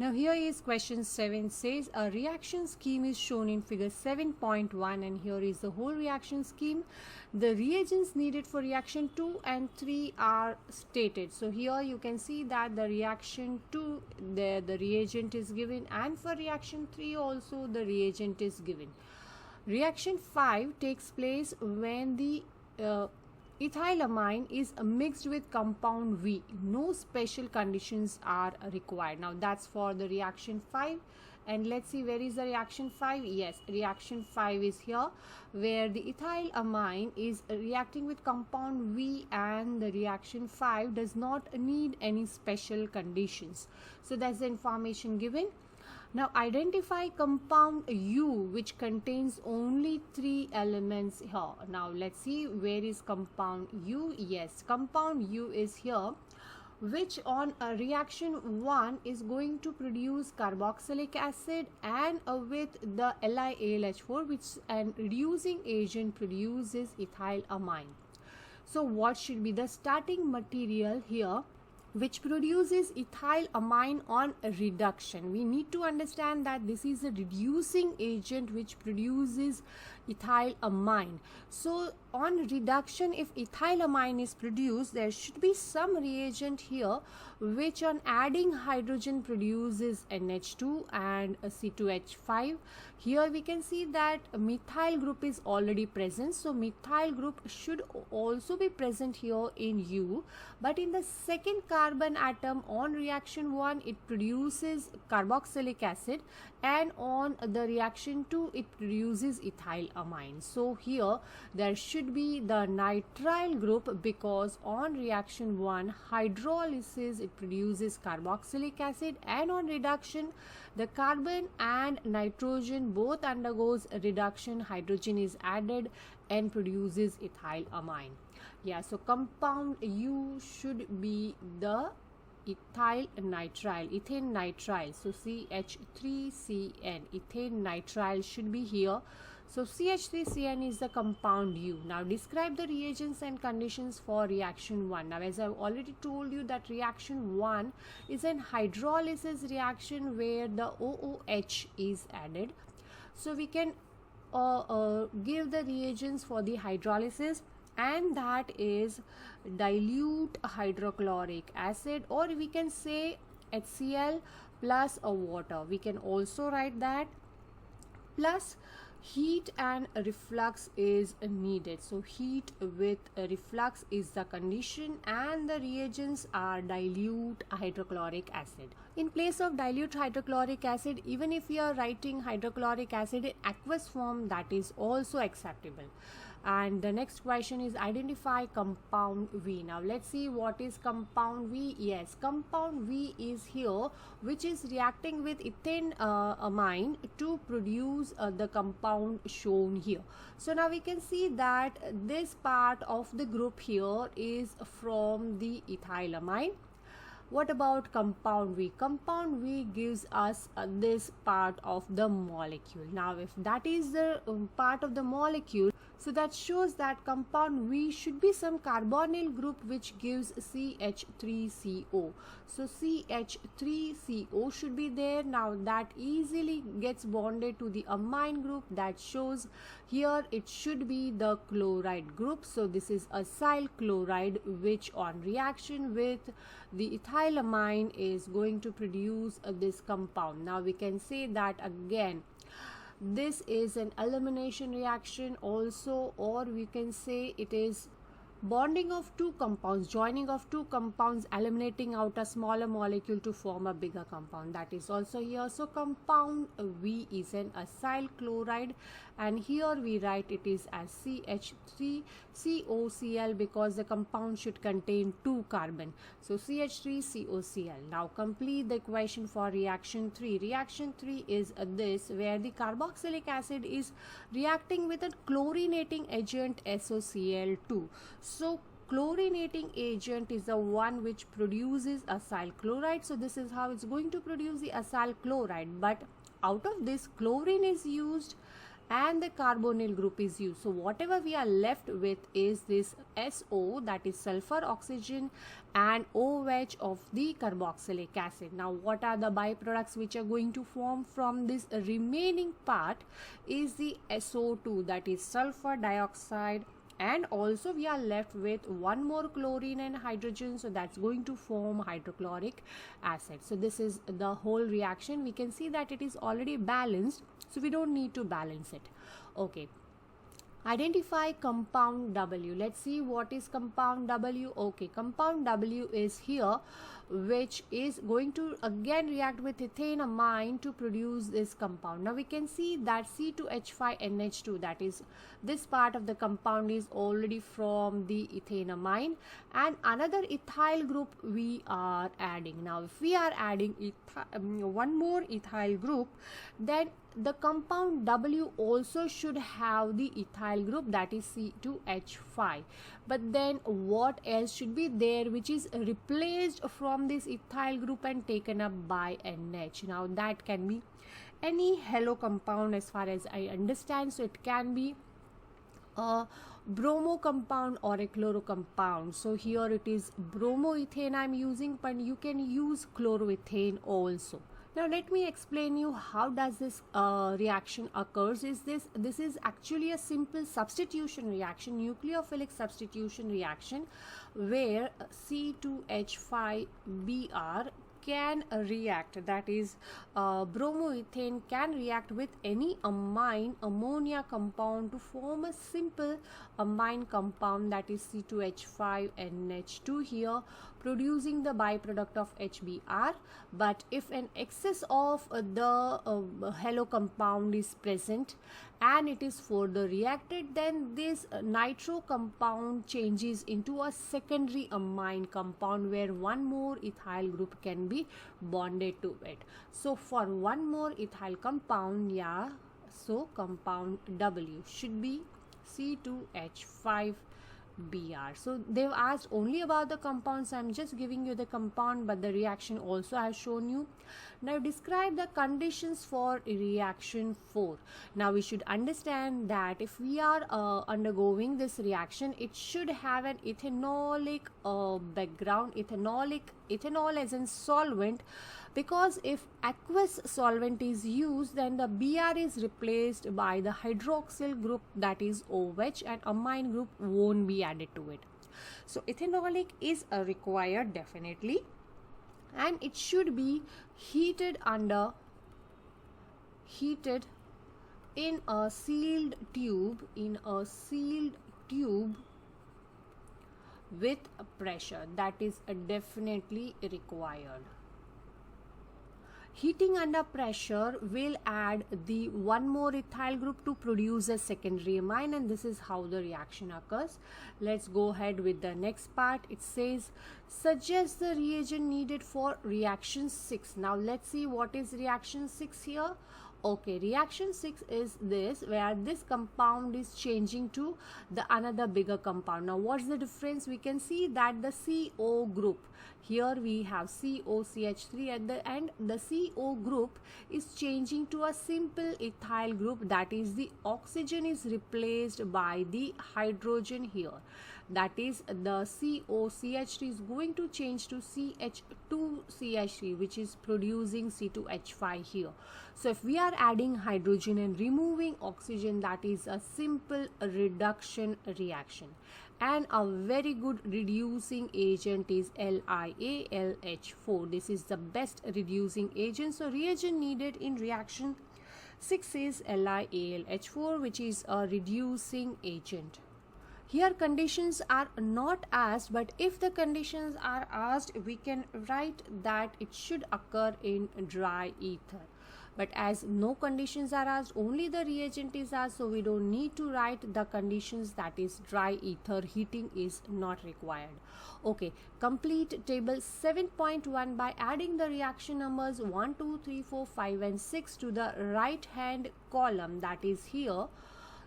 Now here is question 7, says a reaction scheme is shown in figure 7.1, and here is the whole reaction scheme. The reagents needed for reaction 2 and 3 are stated. So here you can see that the reaction 2, the reagent is given, and for reaction 3 also the reagent is given. Reaction 5 takes place when the ethylamine is mixed with compound V. No special conditions are required. Now that's for the reaction 5. And let's see, where is the reaction 5? Yes, reaction 5 is here, where the ethylamine is reacting with compound V, and the reaction 5 does not need any special conditions. So that's the information given. Now identify compound U which contains only 3 elements here. Now let's see, where is compound U? Yes, compound U is here, which on a reaction 1 is going to produce carboxylic acid, and with the LiAlH4, which an reducing agent produces ethylamine. So what should be the starting material here which produces ethylamine on reduction? We need to understand that this is a reducing agent which produces ethylamine. So on reduction, if ethylamine is produced, there should be some reagent here which on adding hydrogen produces NH2 and C2H5. Here we can see that methyl group is already present, so methyl group should also be present here in U, but in the second carbon atom on reaction 1 it produces carboxylic acid, and on the reaction 2 it produces ethylamine. So here there should be the nitrile group, because on reaction 1 hydrolysis it produces carboxylic acid, and on reduction the carbon and nitrogen both undergoes reduction, hydrogen is added and produces ethylamine. Yeah, so compound U should be the ethyl nitrile, ethane nitrile. So CH3CN, ethane nitrile should be here. So CH3CN is the compound U. Now describe the reagents and conditions for reaction 1. Now as I've already told you that reaction 1 is an hydrolysis reaction where the OOH is added. So we can give the reagents for the hydrolysis, and that is dilute hydrochloric acid, or we can say HCl plus a water. We can also write that, plus heat and reflux is needed. So heat with reflux is the condition, and the reagents are dilute hydrochloric acid. In place of dilute hydrochloric acid, even if you are writing hydrochloric acid in aqueous form, that is also acceptable. And the next question is identify compound V. Now let's see, what is compound V? Yes, compound V is here, which is reacting with ethane amine to produce the compound shown here. So now we can see that this part of the group here is from the ethylamine. What about compound V? Compound V gives us this part of the molecule. Now if that is the part of the molecule, so that shows that compound V should be some carbonyl group which gives CH3CO. So CH3CO should be there. Now that easily gets bonded to the amine group. That shows here it should be the chloride group. So this is acyl chloride, which on reaction with the ethylamine is going to produce this compound. Now we can say that again, this is an elimination reaction also, or we can say it is bonding of two compounds, joining of two compounds, eliminating out a smaller molecule to form a bigger compound. That is also here. So compound V is an acyl chloride, and here we write it is as CH3COCl, because the compound should contain 2 carbon. So CH3COCl. Now complete the equation for reaction 3. Reaction 3 is this, where the carboxylic acid is reacting with a chlorinating agent SOCl2. So chlorinating agent is the one which produces acyl chloride. So this is how it's going to produce the acyl chloride, but out of this chlorine is used and the carbonyl group is used. So whatever we are left with is this SO, that is sulfur oxygen, and OH of the carboxylic acid. Now what are the byproducts which are going to form from this remaining part is the SO2, that is sulfur dioxide, and also we are left with one more chlorine and hydrogen, so that's going to form hydrochloric acid. So this is the whole reaction. We can see that it is already balanced, so we don't need to balance it. Okay, identify compound W. Let's see what is compound W. Okay, compound W is here, which is going to again react with ethanamine to produce this compound. Now we can see that C2H5NH2, that is this part of the compound, is already from the ethanamine, and another ethyl group we are adding. Now if we are adding one more ethyl group, then the compound W also should have the ethyl group, that is C2H5. But then what else should be there which is replaced from this ethyl group and taken up by NH? Now that can be any halo compound as far as I understand. So it can be a bromo compound or a chloro compound. So here it is bromoethane I'm using, but you can use chloroethane also. Now let me explain you how does this reaction occurs. This is actually a simple substitution reaction, nucleophilic substitution reaction, where C2H5Br can react, that is bromoethane can react with any amine ammonia compound to form a simple amine compound, that is C2H5NH2 here, producing the byproduct of HBr. But if an excess of the halo compound is present and it is further reacted, then this nitro compound changes into a secondary amine compound where one more ethyl group can be bonded to it. So for one more ethyl compound, yeah, so compound W should be C2H5Br. So they've asked only about the compounds. I'm just giving you the compound, but the reaction also I have shown you. Now describe the conditions for reaction 4. Now we should understand that if we are undergoing this reaction, it should have an ethanolic background, ethanol as in solvent, because if aqueous solvent is used, then the Br is replaced by the hydroxyl group, that is OH, and amine group won't be added to it. So ethanolic is required definitely, and it should be heated in a sealed tube, with pressure. That is definitely required. Heating under pressure will add the one more ethyl group to produce a secondary amine, and this is how the reaction occurs. Let's go ahead with the next part. It says suggest the reagent needed for reaction 6. Now let's see what is reaction 6 here. Okay, reaction 6 is this, where this compound is changing to the another bigger compound. Now what's the difference? We can see that the CO group, here we have COCH3 at the end, the CO group is changing to a simple ethyl group, that is the oxygen is replaced by the hydrogen here, that is the COCH3 is going to change to CH2CH3, which is producing C2H5 here. So if we are adding hydrogen and removing oxygen, that is a simple reduction reaction. And a very good reducing agent is LiAlH4. This is the best reducing agent. So reagent needed in reaction 6 is LiAlH4, which is a reducing agent. Here conditions are not asked, but if the conditions are asked, we can write that it should occur in dry ether. But as no conditions are asked, only the reagent is asked, so we don't need to write the conditions, that is dry ether, heating is not required. Okay, complete table 7.1 by adding the reaction numbers 1, 2, 3, 4, 5 and 6 to the right hand column, that is here.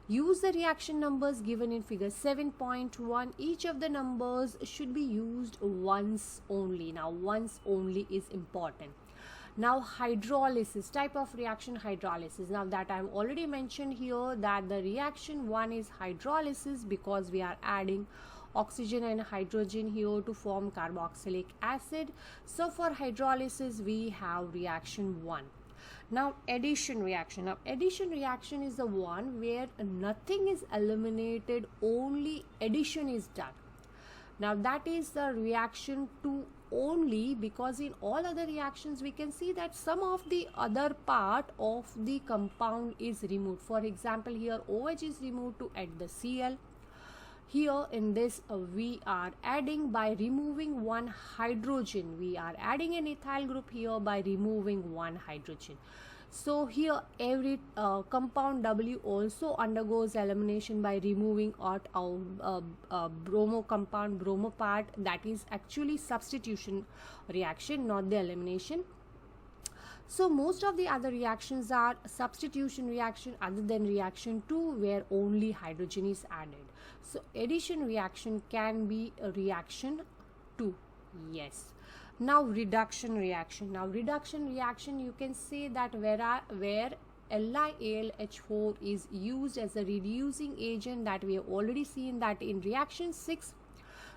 Use the reaction numbers given in figure 7.1. Each of the numbers should be used once only. Now once only is important. Now hydrolysis, type of reaction hydrolysis. Now that I have already mentioned here that the reaction 1 is hydrolysis because we are adding oxygen and hydrogen here to form carboxylic acid. So for hydrolysis we have reaction 1. Now addition reaction. Now addition reaction is the one where nothing is eliminated, only addition is done. Now that is the reaction 2 only, because in all other reactions we can see that some of the other part of the compound is removed. For example, here OH is removed to add the Cl. Here in this we are adding by removing one hydrogen. We are adding an ethyl group here by removing one hydrogen. So here every compound W also undergoes elimination by removing out bromo compound, bromo part. That is actually substitution reaction, not the elimination. So most of the other reactions are substitution reaction other than reaction 2 where only hydrogen is added. So addition reaction can be a reaction 2. Yes. Now reduction reaction. Now reduction reaction, you can say that where LiAlH4 is used as a reducing agent, that we have already seen that in reaction 6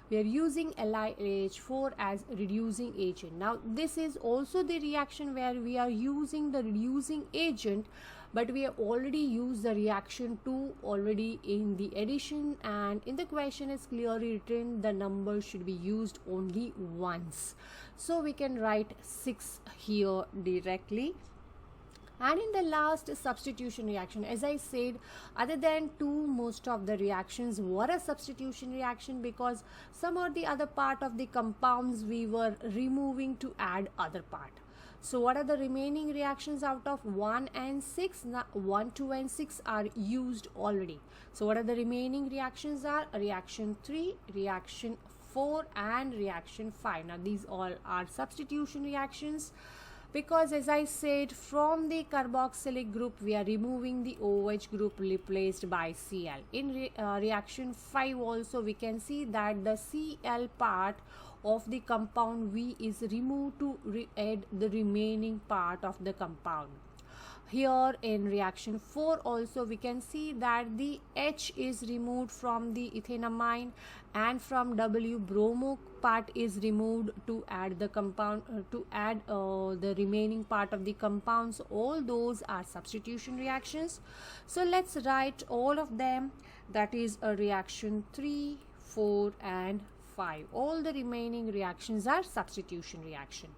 we are using LiAlH4 as reducing agent. Now this is also the reaction where we are using the reducing agent, but we have already used the reaction 2 already in the addition, and in the question is clearly written the number should be used only once. So we can write 6 here directly. And in the last substitution reaction, as I said, other than 2, most of the reactions were a substitution reaction because some or the other part of the compounds we were removing to add other part. So what are the remaining reactions out of 1 and 6? Now 1, 2 and 6 are used already. So what are the remaining reactions are? Reaction 3, reaction 4 and reaction 5. Now these all are substitution reactions, because as I said, from the carboxylic group we are removing the OH group replaced by Cl. In reaction 5 also we can see that the Cl part of the compound V is removed to add the remaining part of the compound. Here in reaction 4 also we can see that the H is removed from the phenylamine, and from W bromo part is removed to add the compound the remaining part of the compounds. All those are substitution reactions. So let's write all of them. That is a reaction 3, 4 and 5. All the remaining reactions are substitution reaction.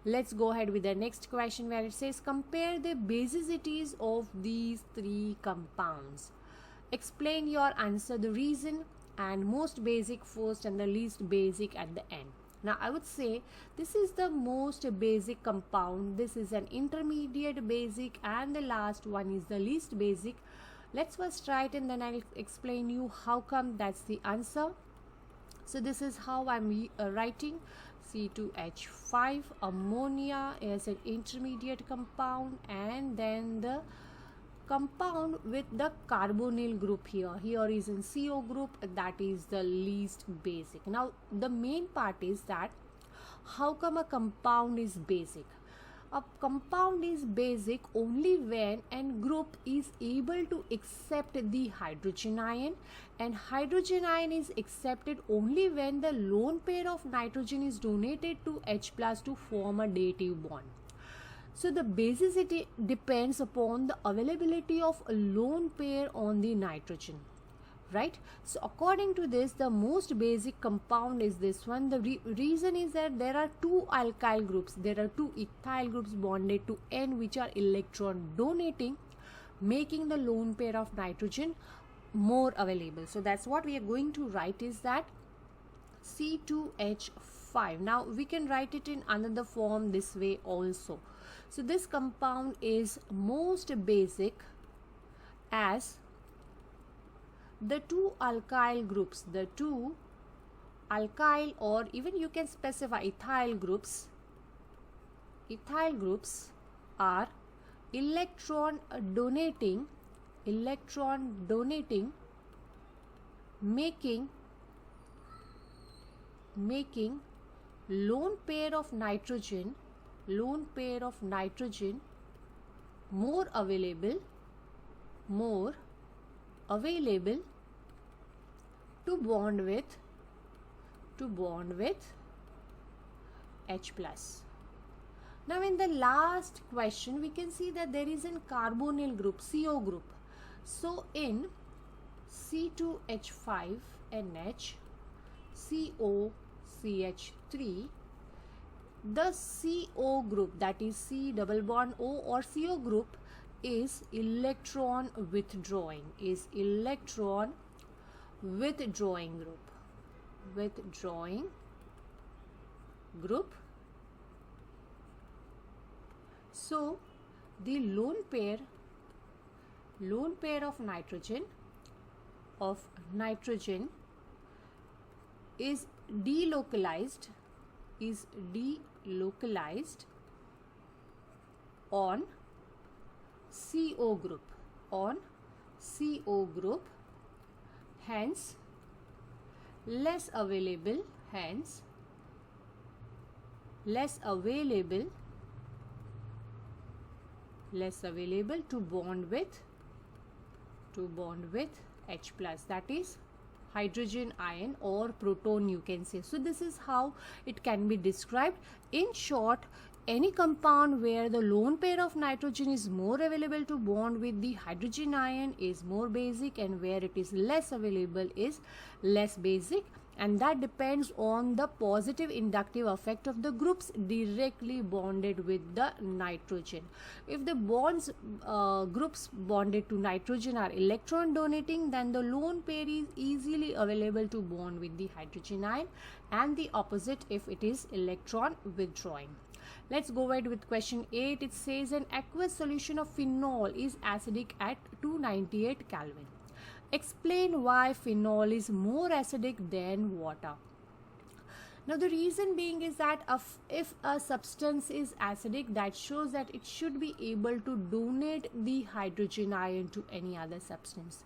Let's go ahead with the next question where it says compare the basicities of these 3 compounds. Explain your answer, the reason, and most basic first and the least basic at the end. Now I would say this is the most basic compound, this is an intermediate basic, and the last one is the least basic. Let's first write and then I'll explain you how come that's the answer. So this is how I'm writing. C2H5, ammonia is an intermediate compound, and then the compound with the carbonyl group here is in CO group, that is the least basic. Now the main part is that how come a compound is basic? A compound is basic only when a group is able to accept the hydrogen ion, and hydrogen ion is accepted only when the lone pair of nitrogen is donated to H plus to form a dative bond. So the basicity depends upon the availability of a lone pair on the nitrogen, right? So according to this, the most basic compound is this one. The reason is that there are 2 alkyl groups, there are 2 ethyl groups bonded to N which are electron donating, making the lone pair of nitrogen more available. So that's what we are going to write, is that C2H5. Now we can write it in another form this way also. So this compound is most basic as the 2 alkyl groups, the 2 alkyl, or even you can specify ethyl groups. Ethyl groups are electron donating, making lone pair of nitrogen lone pair of nitrogen more available to bond with H plus. Now in the last question we can see that there is a carbonyl group, CO group. So in C2H5NH COCH3, the CO group, that is C double bond O or CO group, is electron withdrawing group. So the lone pair of nitrogen is delocalized on CO group, hence less available to bond with H plus, that is hydrogen ion or proton you can say. So this is how it can be described. In short, any compound where the lone pair of nitrogen is more available to bond with the hydrogen ion is more basic, and where it is less available is less basic, and that depends on the positive inductive effect of the groups directly bonded with the nitrogen. If the groups bonded to nitrogen are electron donating, then the lone pair is easily available to bond with the hydrogen ion, and the opposite if it is electron withdrawing. Let's go ahead with question 8. It says an aqueous solution of phenol is acidic at 298 Kelvin. Explain why phenol is more acidic than water. Now the reason being is that if a substance is acidic, that shows that it should be able to donate the hydrogen ion to any other substance.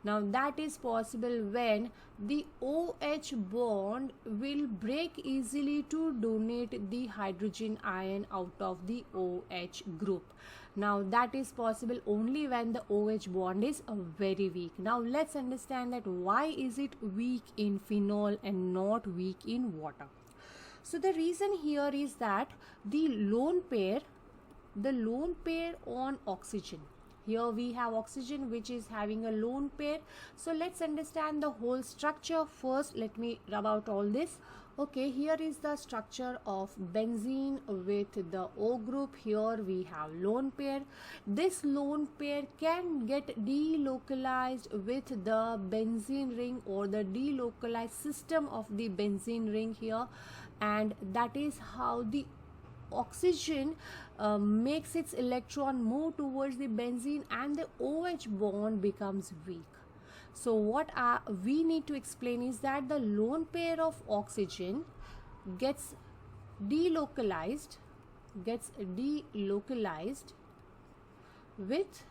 Now that is possible when the OH bond will break easily to donate the hydrogen ion out of the OH group. Now that is possible only when the OH bond is very weak. Now let's understand that why is it weak in phenol and not weak in water. So the reason here is that the lone pair on oxygen. Here we have oxygen which is having a lone pair. So let's understand the whole structure first. Let me rub out all this. Okay, here is the structure of benzene with the O group. Here we have lone pair. This lone pair can get delocalized with the benzene ring or the delocalized system of the benzene ring here, and that is how the oxygen makes its electron move towards the benzene and the OH bond becomes weak. So what we need to explain is that the lone pair of oxygen gets delocalized with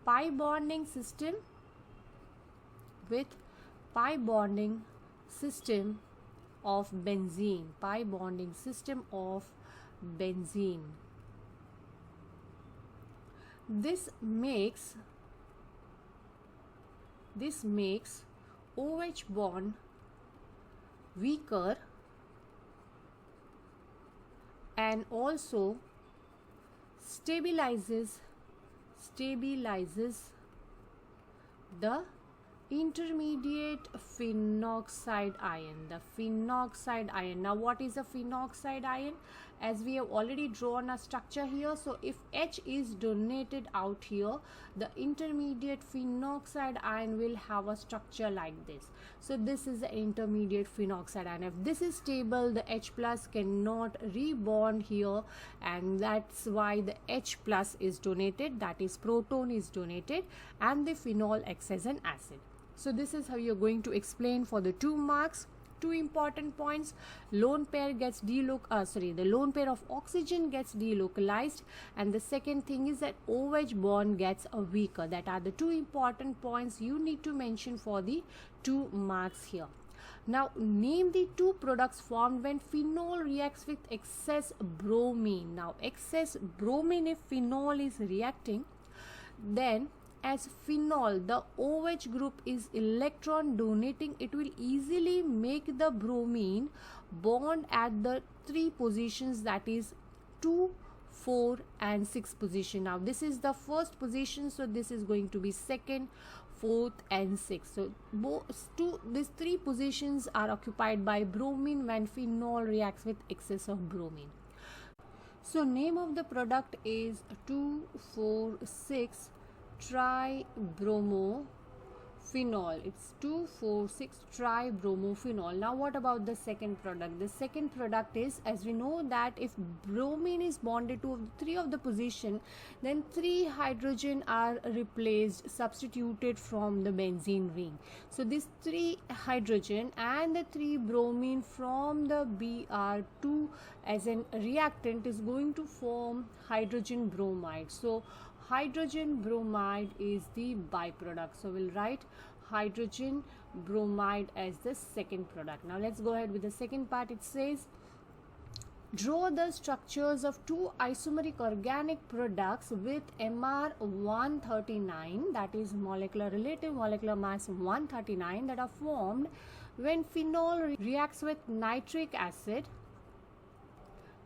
pi bonding system of benzene. This makes OH bond weaker and also stabilizes the intermediate phenoxide ion, Now what is a phenoxide ion? As we have already drawn a structure here, so if H is donated out here, the intermediate phenoxide ion will have a structure like this. So this is the intermediate phenoxide ion. If this is stable, the H plus cannot rebond here, and that's why the H plus is donated, that is proton is donated, and the phenol acts as an acid. So this is how you're going to explain for the 2 marks. 2 important points. The lone pair of oxygen gets delocalized, and the second thing is that OH bond gets weaker. That are the 2 important points you need to mention for the 2 marks here. Now name the two products formed when phenol reacts with excess bromine. Now excess bromine, if phenol is reacting, then as phenol, the OH group is electron donating, it will easily make the bromine bond at the 3 positions, that is 2, 4 and 6 position. Now this is the first position, so this is going to be second, fourth and sixth. So these 3 positions are occupied by bromine when phenol reacts with excess of bromine. So name of the product is 2,4,6 tribromophenol. It's 2,4,6 tribromophenol. Now what about the second product? The second product is, as we know that if bromine is bonded to 3 of the position, then 3 hydrogen are substituted from the benzene ring. So this 3 hydrogen and the 3 bromine from the Br2 as an reactant is going to form hydrogen bromide. So hydrogen bromide is the byproduct. So we'll write hydrogen bromide as the second product. Now let's go ahead with the second part. It says, draw the structures of 2 isomeric organic products with MR 139, that is relative molecular mass 139, that are formed when phenol reacts with nitric acid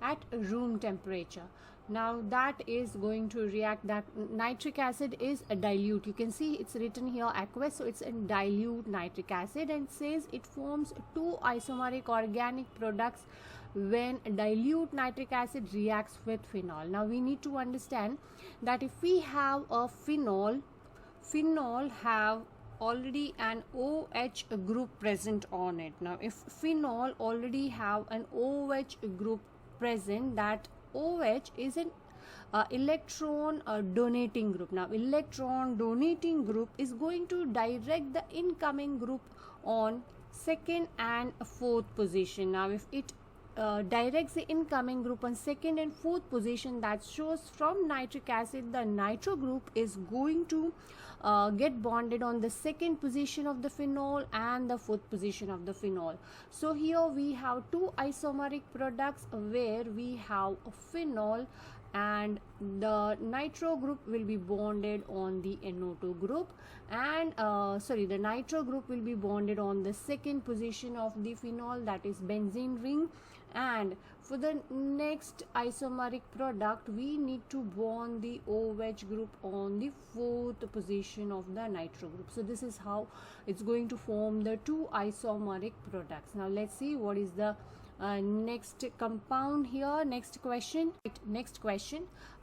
at room temperature. Now that is going to react, that nitric acid is a dilute. You can see it's written here aqueous, so it's a dilute nitric acid, and says it forms 2 isomeric organic products when dilute nitric acid reacts with phenol. Now we need to understand that if we have a phenol have already an OH group present on it. Now if phenol already have an OH group present, that OH is an electron donating group. Now electron donating group is going to direct the incoming group on second and fourth position. Now if it directs the incoming group on second and fourth position, that shows from nitric acid the nitro group is going to get bonded on the second position of the phenol and the fourth position of the phenol. So here we have 2 isomeric products where we have a phenol and the nitro group will be bonded on the NO2 group, and the nitro group will be bonded on the second position of the phenol, that is benzene ring. And for the next isomeric product, we need to bond the OH group on the fourth position of the nitro group. So this is how it's going to form the 2 isomeric products. Now let's see what is the next compound here. Next question.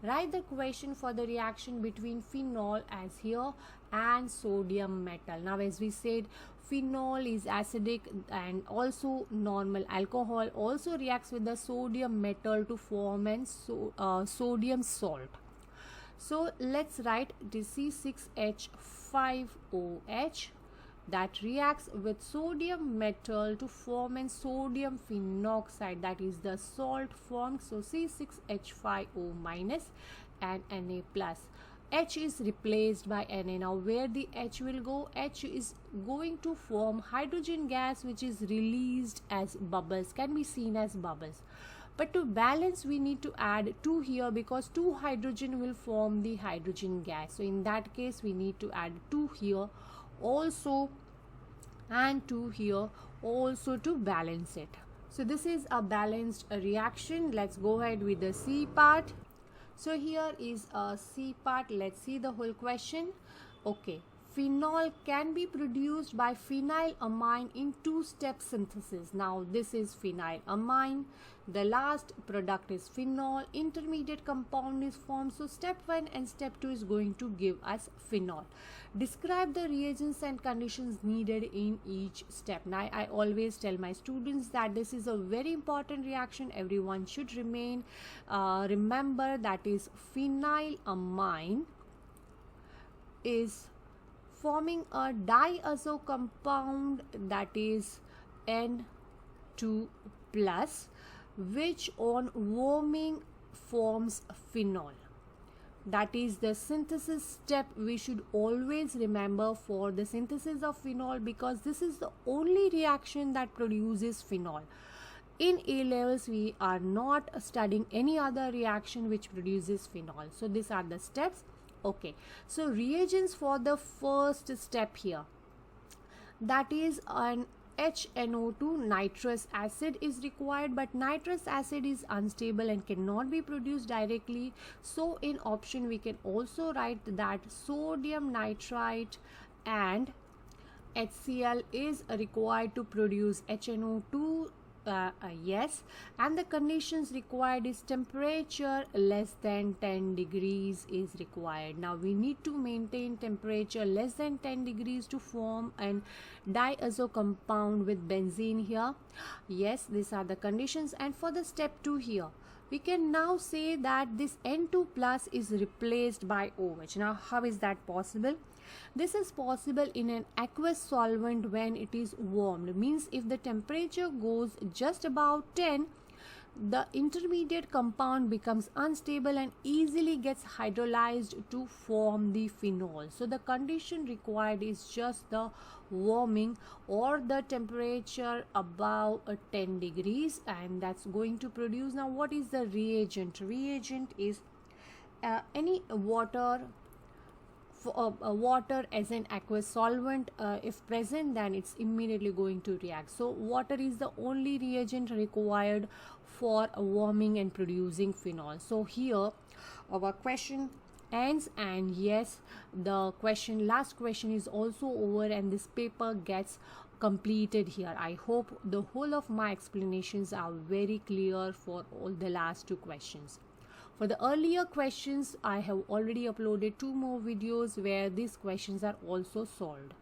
Write the question for the reaction between phenol as here and sodium metal. Now as we said, phenol is acidic, and also normal alcohol also reacts with the sodium metal to form an sodium salt. So let's write this C6H5OH that reacts with sodium metal to form an sodium phenoxide, that is the salt formed. So C6H5O minus and Na plus. H is replaced by Na. Now where the H will go? H is going to form hydrogen gas, which is released as bubbles, can be seen as bubbles. But to balance, we need to add 2 here because 2 hydrogen will form the hydrogen gas. So in that case, we need to add 2 here also and 2 here also to balance it. So this is a balanced reaction. Let's go ahead with the C part. So here is a C part. Let's see the whole question. Okay. Phenol can be produced by phenylamine in 2-step synthesis. Now this is phenylamine. The last product is phenol. Intermediate compound is formed. So step 1 and step 2 is going to give us phenol. Describe the reagents and conditions needed in each step. Now I always tell my students that this is a very important reaction. Everyone should remember that is phenylamine is forming a diazo compound, that is N2+, which on warming forms phenol. that is the synthesis step we should always remember for the synthesis of phenol, because this is the only reaction that produces phenol. In A levels we are not studying any other reaction which produces phenol. So these are the steps. Okay, so reagents for the first step here, that is an HNO2 nitrous acid is required, but nitrous acid is unstable and cannot be produced directly. So in option we can also write that sodium nitrite and HCl is required to produce HNO2. Yes, and the conditions required is temperature less than 10 degrees is required. Now we need to maintain temperature less than 10 degrees to form an diazo compound with benzene here. Yes, these are the conditions. And for the step 2 here, we can now say that this N2 plus is replaced by OH. Now how is that possible? This is possible in an aqueous solvent when it is warmed. Means if the temperature goes just about 10, the intermediate compound becomes unstable and easily gets hydrolyzed to form the phenol. So the condition required is just the warming or the temperature above 10 degrees, and that's going to produce. Now what is the reagent? Reagent is any water. Water as an aqueous solvent, if present, then it's immediately going to react. So water is the only reagent required for warming and producing phenol. So here our question ends, and yes, the last question is also over, and this paper gets completed here. I hope the whole of my explanations are very clear for all the last 2 questions. For the earlier questions, I have already uploaded 2 more videos where these questions are also solved.